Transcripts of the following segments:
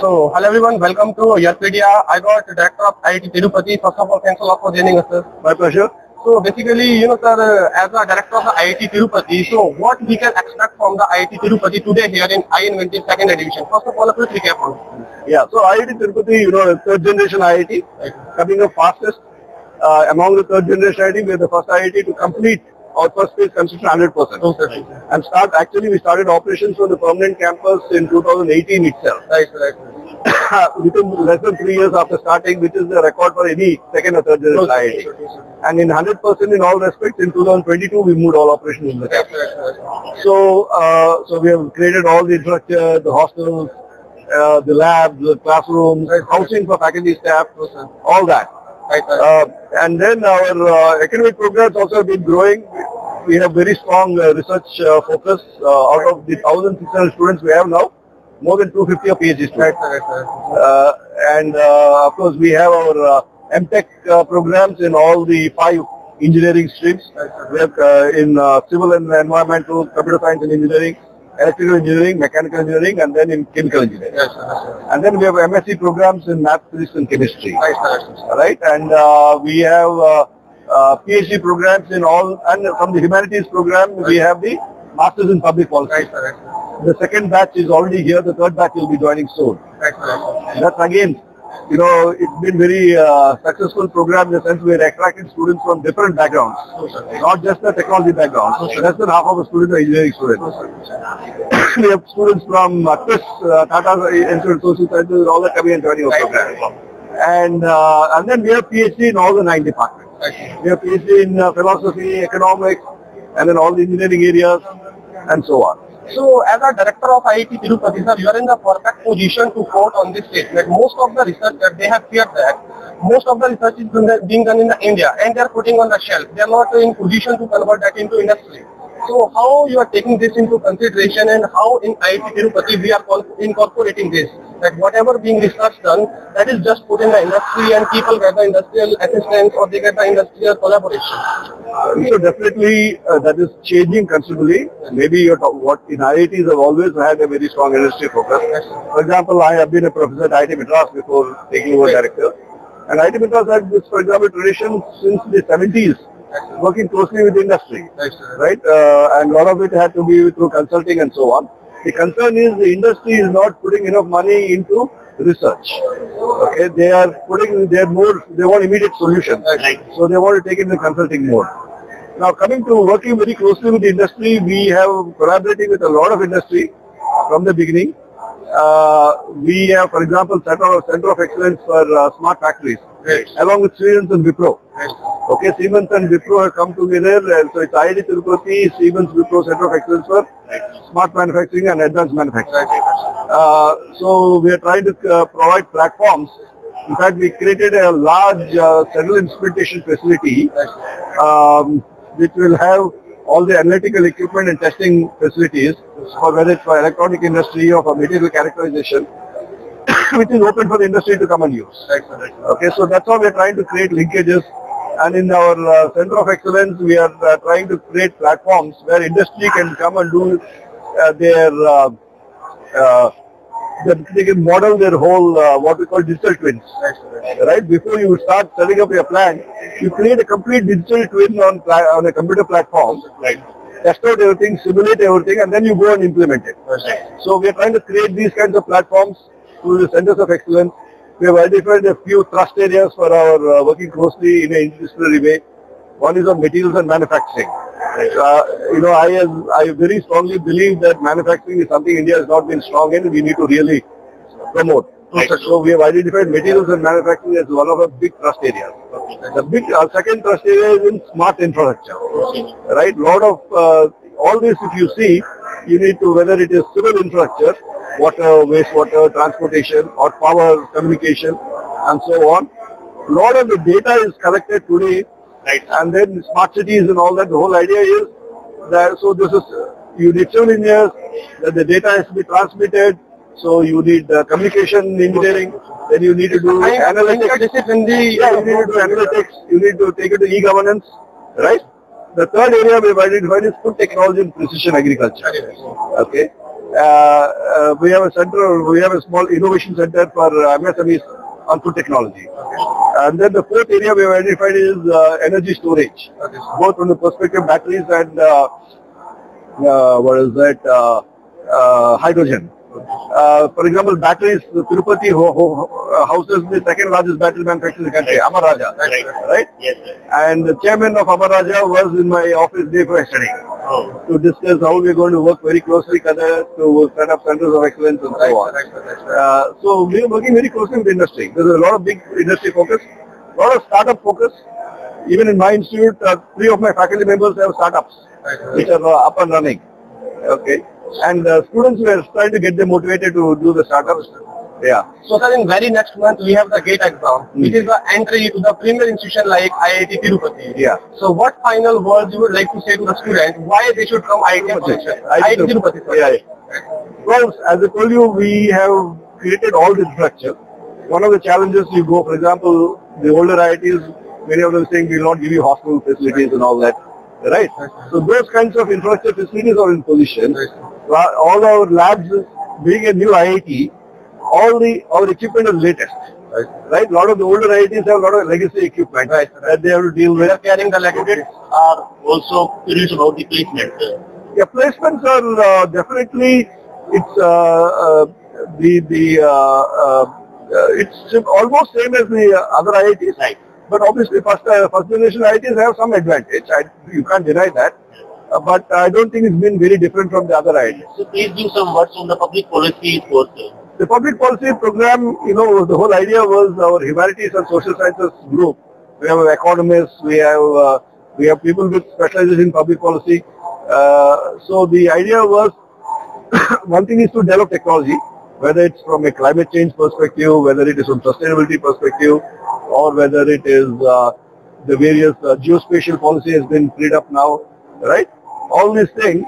So, hello everyone, welcome to Yarpedia. I got Director of IIT Tirupati. First of all, thanks a lot for joining us, sir. My pleasure. So, basically, sir, as a Director of the IIT Tirupati, so what we can expect from the IIT Tirupati today here in I-Inventive second edition? First of all, a quick recap on it. Yeah, so IIT Tirupati, third generation IIT, coming up fastest among the third generation IIT. We are the first IIT to complete our first phase construction 100%. Okay. And we started operations on the permanent campus in 2018 itself. Right. Within less than 3 years after starting, which is the record for any second or third generation IIT. And in 100% in all respects, in 2022 we moved all operations in the campus. So we have created all the infrastructure, the hostels, the labs, the classrooms, housing for faculty staff, all that. And then our academic programs also have been growing. We have very strong research focus. Out of the 1,600 students we have now, more than 250 are PhD students. And of course we have our MTech programs in all the 5 engineering streams. We have in civil and environmental, computer science and engineering, electrical engineering, mechanical engineering, and then in chemical engineering. And then we have MSc programs in math, physics and chemistry. Right? And we have PhD programs in all, and from the humanities program we have the Masters in Public Policy. The second batch is already here, the third batch will be joining soon. That's again, it's been very successful program in the sense we are attracting students from different backgrounds, not just the technology background. Less than half of the students are engineering students. We have students from TIS, Tata Institute of Social Sciences, all that coming and joining our program. And then we have PhD in all the 9 departments. We have PhD in philosophy, economics, and then all the engineering areas, and so on. So, as a Director of IIT Tirupati, sir, you are in the perfect position to quote on this statement. Most of the research that they have feared that most of the research is being done in India and they are putting on the shelf. They are not in position to convert that into industry. So, how you are taking this into consideration and how in IIT Tirupati we are incorporating this? That whatever being research done, that is just put in the industry and people get the industrial assistance or they get the industrial collaboration. So definitely that is changing considerably. Maybe what in IITs have always had a very strong industry focus. For example, I have been a professor at IIT Madras before taking over director. And IIT Madras had this, for example, tradition since the 70s, working closely with the industry. Right? And a lot of it had to be through consulting and so on. The concern is the industry is not putting enough money into research. Okay, they want immediate solutions. So they want to take it in the consulting mode. Now coming to working very closely with the industry, we have collaborating with a lot of industry from the beginning. We have, for example, Center of Excellence for Smart Factories, along with Siemens and Wipro. Okay, Siemens and Wipro have come together, and so it's IIT Tirupati, Siemens, Wipro Center of Excellence for Smart Manufacturing and Advanced Manufacturing. So we are trying to provide platforms. In fact, we created a large central instrumentation facility, which will have all the analytical equipment and testing facilities, for whether it's for electronic industry or for material characterization, which is open for the industry to come and use. Okay, so that's how we are trying to create linkages. And in our Center of Excellence, we are trying to create platforms where industry can come and do they can model their whole what we call digital twins. Right? Before you start setting up your plan, you create a complete digital twin on a computer platform. Test out everything, simulate everything, and then you go and implement it. So we are trying to create these kinds of platforms through the Centers of Excellence. We have identified a few thrust areas for our working closely in an interdisciplinary way. One is on materials and manufacturing. I very strongly believe that manufacturing is something India has not been strong in. We need to really promote. So we have identified materials and manufacturing as one of our big thrust areas. The second thrust area is in smart infrastructure. Right? Lot of all this, if you see, you need to, whether it is civil infrastructure, water, wastewater, transportation, or power, communication, and so on. A lot of the data is collected today, and then smart cities and all that. The whole idea is that, so this is, you need civil engineers, that the data has to be transmitted, so you need communication engineering, then you need to do analytics, you need to take it to e-governance, right? The third area we have identified is food technology and precision agriculture. Okay. We have a center, we have a small innovation center for MSMEs on food technology. And then the fourth area we have identified is energy storage, both from the perspective of batteries and hydrogen. For example, batteries, Tirupati houses the second largest battery manufacturer in the country, Amar Raja, right? Yes, sir. And the chairman of Amar Raja was in my office day for yesterday to discuss how we are going to work very closely together to set up centers of excellence and so on. So we are working very closely with the industry. There's a lot of big industry focus, a lot of startup focus. Even in my institute, 3 of my faculty members have startups which are up and running. Okay. And students were trying to get them motivated to do the startups. Yeah. So sir, in very next month we have the GATE exam, which is the entry to the premier institution like IIT Tirupati. Yeah. So what final words you would like to say to the student why they should come IIT Tirupati? Yeah. Well, as I told you, we have created all the infrastructure. One of the challenges you go, for example, the older IITs, many of them saying we will not give you hostel facilities and all that. Right? So those kinds of infrastructure facilities are in position. All our labs, being a new IIT, our equipment is latest. Right? A lot of the older IITs have a lot of legacy equipment that they have to deal with. Carrying the legacy. Are also curious about the placement. Yeah, placements are definitely it's it's almost same as the other IITs. Right. But obviously, first generation IITs have some advantage. You can't deny that. But I don't think it's been very different from the other IITs. So please give some words on the public policy course. The public policy program, the whole idea was our humanities and social sciences group. We have economists, we have people with specialization in public policy. So the idea was, one thing is to develop technology, whether it's from a climate change perspective, whether it is from sustainability perspective, or whether it is the various geospatial policy has been freed up now, right? All these things.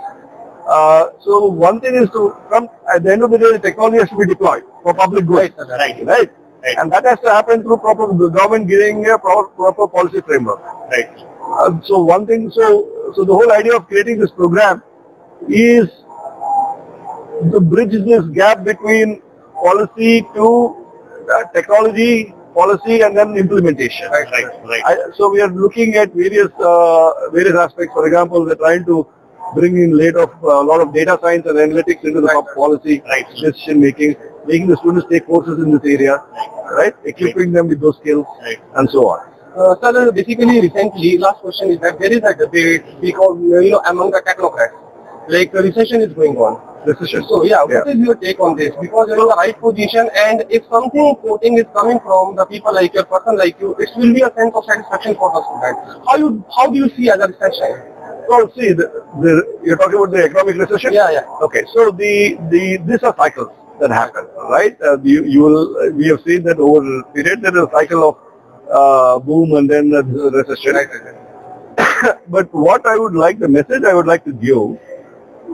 So one thing is to come, at the end of the day, the technology has to be deployed for public good. Right. And that has to happen through proper government giving a proper policy framework. Right. So one thing, so the whole idea of creating this program is to bridge this gap between policy to technology, policy, and then implementation. Right. So we are looking at various aspects. For example, we are trying to bring in a lot of data science and analytics into the policy decision making, making the students take courses in this area, right? Equipping them with those skills, and so on. Sir, basically recently, last question is that there is a debate because among the technocrats, like the recession is going on. Recession. So what is your take on this? Because you're in the right position, and if something important is coming from the people like your person like you, it will be a sense of satisfaction for the student. How do you see as a recession? Well, see, you're talking about the economic recession? Yeah. Okay, so these are cycles that happen, right? We have seen that over a period there is a cycle of boom and then recession. But what the message I would like to give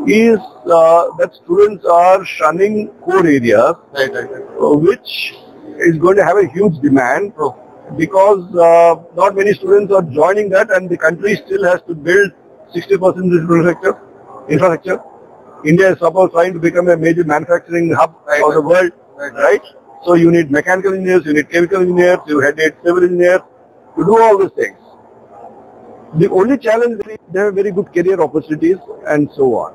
is that students are shunning core areas, which is going to have a huge demand because not many students are joining that, and the country still has to build 60% infrastructure. India is somehow trying to become a major manufacturing hub of the world, right? So you need mechanical engineers, you need chemical engineers, you need civil engineers to do all these things. The only challenge is they have very good career opportunities and so on.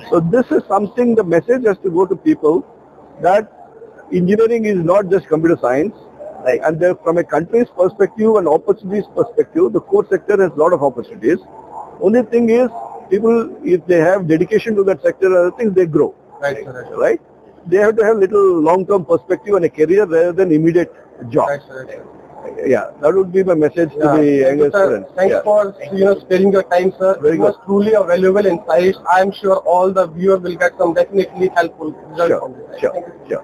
So this is something, the message has to go to people that engineering is not just computer science, and from a country's perspective and opportunities perspective, the core sector has a lot of opportunities. Only thing is, people, if they have dedication to that sector, other things, they grow. Right? They have to have little long-term perspective and a career rather than immediate job. Yeah, that would be my message to the younger students. Thanks for sparing your time, sir. It was truly a valuable insight. I am sure all the viewers will get some definitely helpful results from this. Sure.